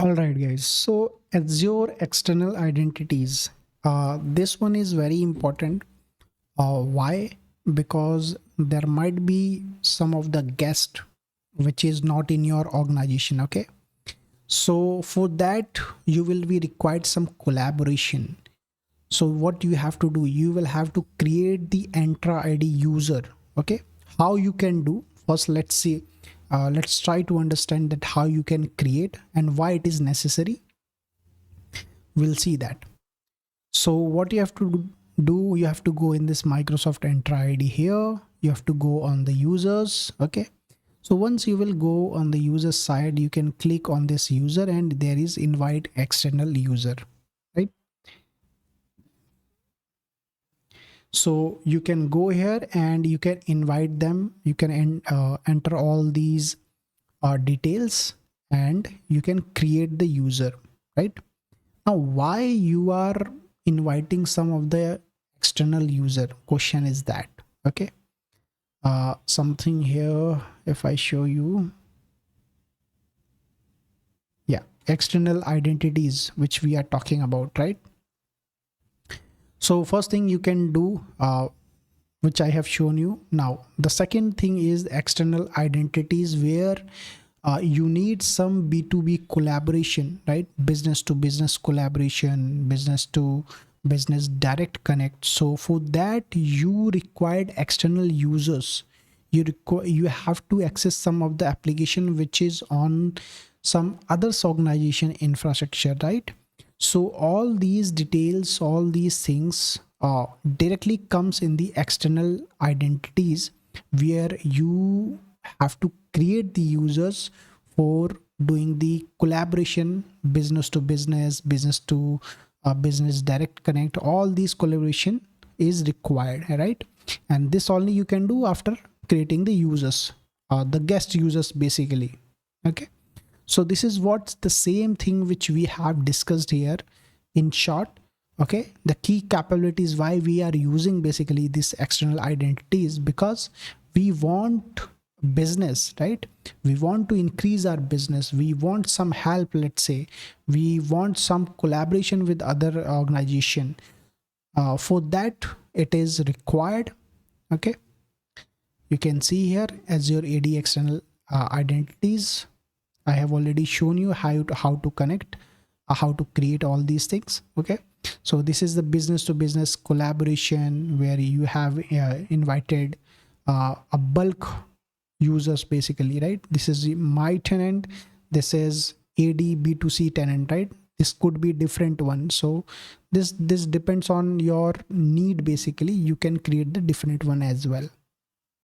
All right, guys. So Azure external identities. This one is very important. Why? Because there might be some of the guest which is not in your organization. Okay. So for that, you will be required some collaboration. So what you have to do, you will have to create the Entra ID user. Okay. How you can do? First, let's see. Let's try to understand that how you can create and why it is necessary. We'll see that. So what you have to do, you have to go in this Microsoft Entra ID here. You have to go on the users. Okay. So once you will go on the user side, you can click on this user and there is invite external user, right? So you can go here and you can invite them. You can enter all these details and you can create the user, right? Now, why you are inviting some of the external user? Question is that, okay? Something here, if I show you, yeah, external identities, which we are talking about, right? So first thing you can do, which I have shown you. Now, the second thing is external identities where you need some B2B collaboration, right? Business to business collaboration, business to business direct connect. So for that, you required external users. You have to access some of the application which is on some others organization infrastructure, right? So all these details, all these things directly comes in the external identities where you have to create the users for doing the collaboration, business to business, business to business direct connect. All these collaboration is required, right? And this only you can do after creating the users, the guest users basically. Okay. So this is what's the same thing which we have discussed here in short. Okay, the key capabilities why we are using basically this external identities, because we want business, right? We want to increase our business. We want some help, let's say. We want some collaboration with other organization. For that, it is required. Okay, you can see here Azure AD external identities. I have already shown you how to connect, how to create all these things. Okay, so this is the business to business collaboration where you have invited a bulk users basically, right? This is my tenant, this is AD B2C tenant, right? This could be different one. So this depends on your need. Basically, you can create the different one as well.